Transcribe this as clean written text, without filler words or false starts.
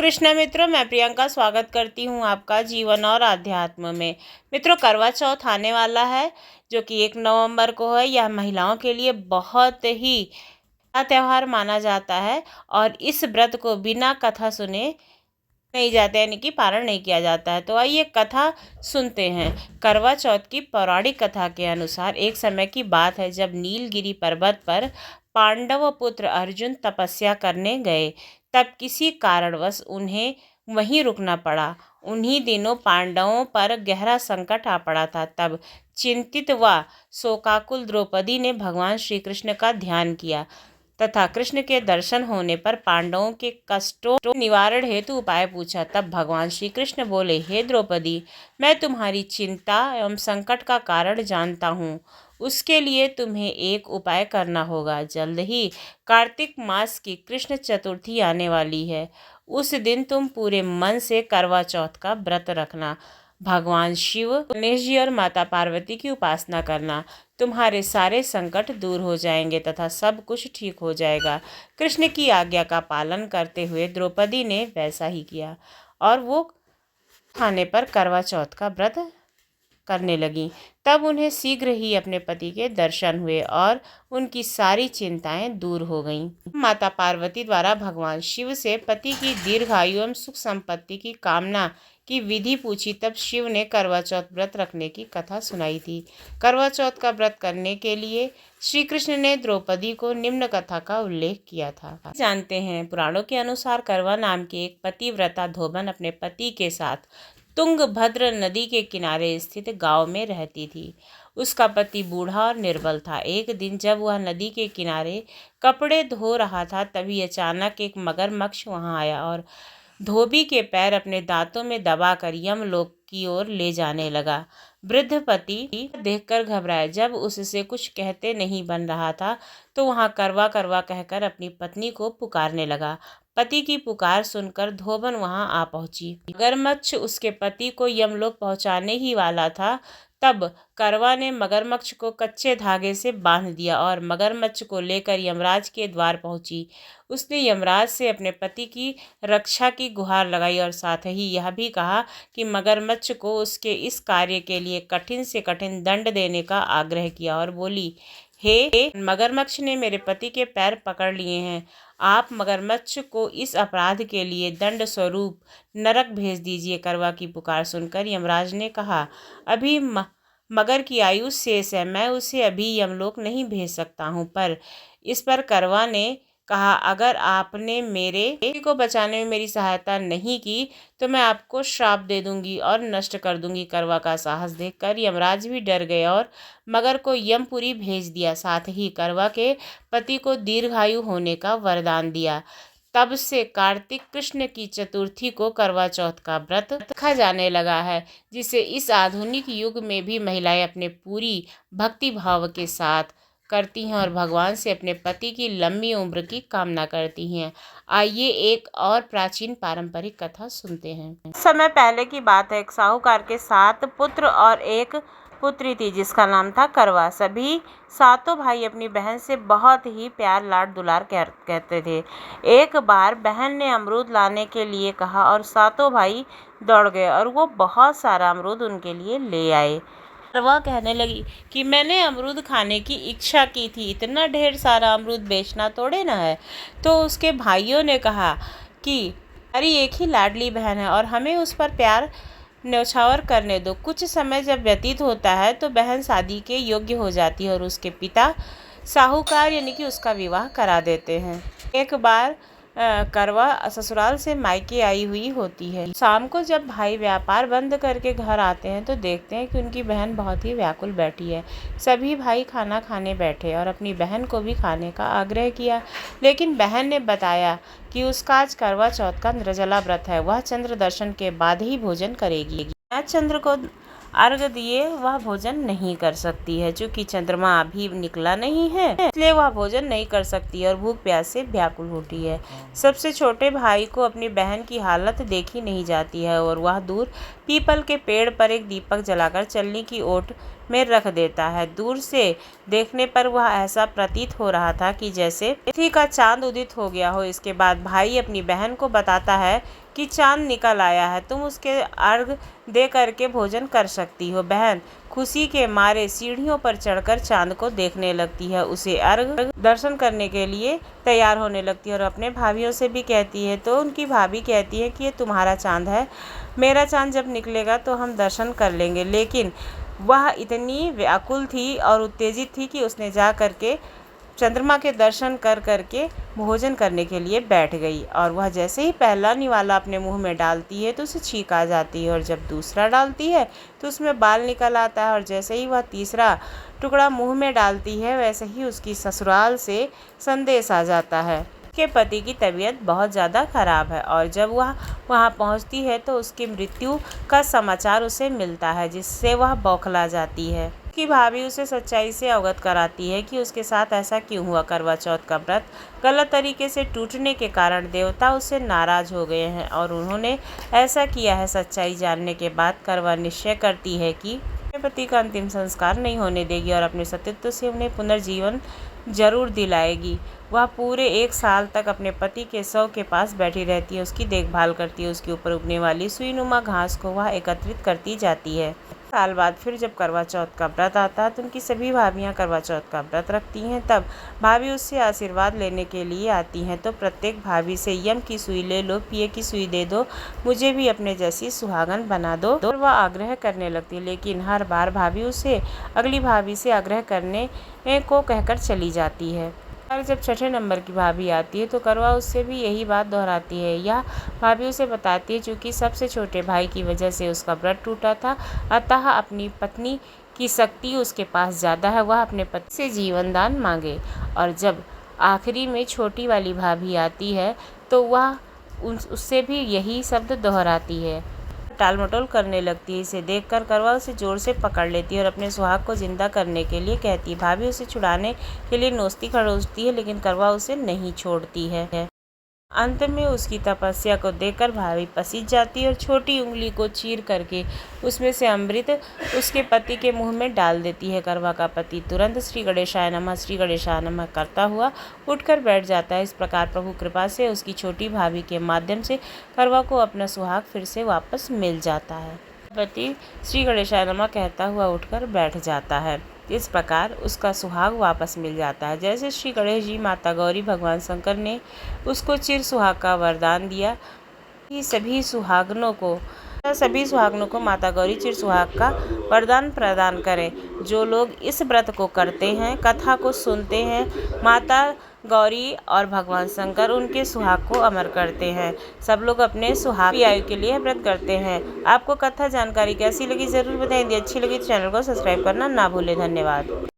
कृष्ण मित्रों, मैं प्रियंका स्वागत करती हूँ आपका जीवन और आध्यात्म में। मित्रों, करवा चौथ आने वाला है जो कि 1 नवंबर को है। यह महिलाओं के लिए बहुत ही बड़ा त्यौहार माना जाता है और इस व्रत को बिना कथा सुने नहीं जाते, यानी कि पारण नहीं किया जाता है। तो आइए कथा सुनते हैं। करवा चौथ की पौराणिक कथा के अनुसार एक समय की बात है जब नीलगिरी पर्वत पर पांडव पुत्र अर्जुन तपस्या करने गए। तब किसी कारणवश उन्हें वहीं रुकना पड़ा। उन्हीं दिनों पांडवों पर गहरा संकट आ पड़ा था। तब चिंतित व शोकाकुल द्रौपदी ने भगवान श्री कृष्ण का ध्यान किया तथा कृष्ण के दर्शन होने पर पांडवों के कष्टों निवारण हेतु उपाय पूछा। तब भगवान श्री कृष्ण बोले, हे द्रौपदी, मैं तुम्हारी चिंता एवं संकट का कारण जानता हूँ। उसके लिए तुम्हें एक उपाय करना होगा। जल्द ही कार्तिक मास की कृष्ण चतुर्थी आने वाली है। उस दिन तुम पूरे मन से करवा चौथ का व्रत रखना। भगवान शिव, गणेश जी और माता पार्वती की उपासना करना। तुम्हारे सारे संकट दूर हो जाएंगे तथा सब कुछ ठीक हो जाएगा। कृष्ण की आज्ञा का पालन करते हुए द्रौपदी ने वैसा ही किया और वो खाने पर करवा चौथ का व्रत करने लगी। तब उन्हें शीघ्र ही अपने पति के दर्शन हुए और उनकी सारी चिंताएं दूर हो गईं। माता पार्वती द्वारा भगवान शिव से पति की दीर्घायु एवं सुख संपत्ति की कामना की विधि पूछी। तब शिव ने करवा चौथ व्रत रखने की कथा सुनाई थी। करवा चौथ का व्रत करने के लिए श्री कृष्ण ने द्रौपदी को निम्न कथा का उल्लेख किया था। जानते हैं, पुराणों के अनुसार करवा नाम की एक पतिव्रता धोबन अपने पति के साथ तुंगभद्र नदी के किनारे स्थित गांव में रहती थी। उसका पति बूढ़ा और निर्बल था। एक दिन जब वह नदी के किनारे कपड़े धो रहा था, तभी अचानक एक मगरमच्छ वहां आया और धोबी के पैर अपने दांतों में दबाकर यमलोक की ओर ले जाने लगा। वृद्ध पति देखकर घबराया। जब उससे कुछ कहते नहीं बन रहा था तो वहां करवा करवा कहकर अपनी पत्नी को पुकारने लगा। पति की पुकार सुनकर धोबन वहां आ पहुंची। मगरमच्छ उसके पति को यमलोक पहुंचाने ही वाला था। तब करवा ने मगरमच्छ को कच्चे धागे से बांध दिया और मगरमच्छ को लेकर यमराज के द्वार पहुंची। उसने यमराज से अपने पति की रक्षा की गुहार लगाई और साथ ही यह भी कहा कि मगरमच्छ को उसके इस कार्य के लिए कठिन से कठिन दंड देने का आग्रह किया और बोली, हे मगरमच्छ ने मेरे पति के पैर पकड़ लिए हैं। आप मगरमच्छ को इस अपराध के लिए दंड स्वरूप नरक भेज दीजिए। करवा की पुकार सुनकर यमराज ने कहा, अभी मगर की आयु शेष है, मैं उसे अभी यमलोक नहीं भेज सकता हूँ। पर इस पर करवा ने कहा, अगर आपने मेरे पति को बचाने में मेरी सहायता नहीं की तो मैं आपको श्राप दे दूंगी और नष्ट कर दूंगी। करवा का साहस देखकर यमराज भी डर गए और मगर को यमपुरी भेज दिया। साथ ही करवा के पति को दीर्घायु होने का वरदान दिया। तब से कार्तिक कृष्ण की चतुर्थी को करवा चौथ का व्रत रखा जाने लगा है, जिसे इस आधुनिक युग में भी महिलाएं अपने पूरी भक्ति भाव के साथ करती हैं और भगवान से अपने पति की लंबी उम्र की कामना करती हैं। आइए एक और प्राचीन पारंपरिक कथा सुनते हैं। समय पहले की बात है। एक साहूकार के 7 पुत्र और एक पुत्री थी जिसका नाम था करवा। सभी 7 भाई अपनी बहन से बहुत ही प्यार लाड दुलार कहते थे। एक बार बहन ने अमरूद लाने के लिए कहा और 7 भाई दौड़ गए और वो बहुत सारा अमरूद उनके लिए ले आए। करवा कहने लगी कि मैंने अमरूद खाने की इच्छा की थी, इतना ढेर सारा अमरूद बेचना थोड़े ना है। तो उसके भाइयों ने कहा कि हमारी एक ही लाडली बहन है और हमें उस पर प्यार न्यौछावर करने दो। कुछ समय जब व्यतीत होता है तो बहन शादी के योग्य हो जाती है और उसके पिता साहूकार यानी कि उसका विवाह करा देते हैं। एक बार करवा ससुराल से मायके आई हुई होती है। शाम को जब भाई व्यापार बंद करके घर आते हैं तो देखते हैं कि उनकी बहन बहुत ही व्याकुल बैठी है। सभी भाई खाना खाने बैठे और अपनी बहन को भी खाने का आग्रह किया, लेकिन बहन ने बताया कि उसका आज करवा चौथ का निर्जला व्रत है। वह चंद्र दर्शन के बाद ही भोजन करेगी। आज चंद्र को अर्घ दिए वह भोजन नहीं कर सकती है। चूंकि चंद्रमा अभी निकला नहीं है इसलिए वह भोजन नहीं कर सकती और भूख प्यास से व्याकुल होती है। सबसे छोटे भाई को अपनी बहन की हालत देखी नहीं जाती है और वह दूर पीपल के पेड़ पर एक दीपक जलाकर चलनी की ओट में रख देता है। दूर से देखने पर वह ऐसा प्रतीत हो रहा था कि जैसे पृथ्वी का चांद उदित हो गया हो। इसके बाद भाई अपनी बहन को बताता है कि चांद निकल आया है, तुम उसके अर्घ दे करके भोजन कर सकती हो। बहन खुशी के मारे सीढ़ियों पर चढ़कर चांद को देखने लगती है, उसे अर्घ दर्शन करने के लिए तैयार होने लगती है और अपने भाभीियों से भी कहती है। तो उनकी भाभी कहती है कि ये तुम्हारा चांद है, मेरा चांद जब निकलेगा तो हम दर्शन कर लेंगे। लेकिन वह इतनी व्याकुल थी और उत्तेजित थी कि उसने जा करके चंद्रमा के दर्शन कर करके भोजन करने के लिए बैठ गई। और वह जैसे ही पहला निवाला अपने मुंह में डालती है तो उसे छींक आ जाती है, और जब दूसरा डालती है तो उसमें बाल निकल आता है, और जैसे ही वह तीसरा टुकड़ा मुंह में डालती है वैसे ही उसकी ससुराल से संदेश आ जाता है उसके पति की तबीयत बहुत ज़्यादा ख़राब है। और जब वह वहाँ पहुँचती है तो उसकी मृत्यु का समाचार उसे मिलता है, जिससे वह बौखला जाती है। उसकी भाभी उसे सच्चाई से अवगत कराती है कि उसके साथ ऐसा क्यों हुआ। करवा चौथ का व्रत गलत तरीके से टूटने के कारण देवता उससे नाराज़ हो गए हैं और उन्होंने ऐसा किया है। सच्चाई जानने के बाद करवा निश्चय करती है कि अपने पति का अंतिम संस्कार नहीं होने देगी और अपने सतीत्व से उन्हें पुनर्जीवन जरूर दिलाएगी। वह पूरे 1 साल तक अपने पति के शव के पास बैठी रहती है, उसकी देखभाल करती है, उसके ऊपर उगने वाली सुईनुमा घास को वह एकत्रित करती जाती है। साल बाद फिर जब करवा चौथ का व्रत आता है तो उनकी सभी भाभियां करवा चौथ का व्रत रखती हैं। तब भाभी उससे आशीर्वाद लेने के लिए आती हैं तो प्रत्येक भाभी से यम की सुई ले लो, पिए की सुई दे दो, मुझे भी अपने जैसी सुहागन बना दो, और वह आग्रह करने लगती है। लेकिन हर बार भाभी उसे अगली भाभी से आग्रह करने को कहकर चली जाती है। और जब छठे नंबर की भाभी आती है तो करवा उससे भी यही बात दोहराती है। यह भाभी उसे बताती है चूँकि सबसे छोटे भाई की वजह से उसका व्रत टूटा था, अतः अपनी पत्नी की शक्ति उसके पास ज़्यादा है, वह अपने पति से जीवन दान मांगे। और जब आखिरी में छोटी वाली भाभी आती है तो वह उससे भी यही शब्द दोहराती है, टाल मटोल करने लगती है। इसे देखकर करवा उसे जोर से पकड़ लेती है और अपने सुहाग को जिंदा करने के लिए कहती है। भाभी उसे छुड़ाने के लिए नोचती खड़ोसती है लेकिन करवा उसे नहीं छोड़ती है। अंत में उसकी तपस्या को देखकर भाभी पसीज जाती है और छोटी उंगली को चीर करके उसमें से अमृत उसके पति के मुंह में डाल देती है। करवा का पति तुरंत श्री गणेशाय नमः करता हुआ उठकर बैठ जाता है। इस प्रकार प्रभु कृपा से उसकी छोटी भाभी के माध्यम से करवा को अपना सुहाग फिर से वापस मिल जाता है। पति श्री गणेशाय नमः कहता हुआ उठकर बैठ जाता है। इस प्रकार उसका सुहाग वापस मिल जाता है। जैसे श्री गणेश जी, माता गौरी, भगवान शंकर ने उसको चिर सुहाग का वरदान दिया, सभी सुहागनों को माता गौरी चिर सुहाग का वरदान प्रदान करें। जो लोग इस व्रत को करते हैं, कथा को सुनते हैं, माता गौरी और भगवान शंकर उनके सुहाग को अमर करते हैं। सब लोग अपने सुहाग की आयु के लिए व्रत करते हैं। आपको कथा जानकारी कैसी लगी ज़रूर बताएं। यदि अच्छी लगी तो चैनल को सब्सक्राइब करना ना भूलें। धन्यवाद।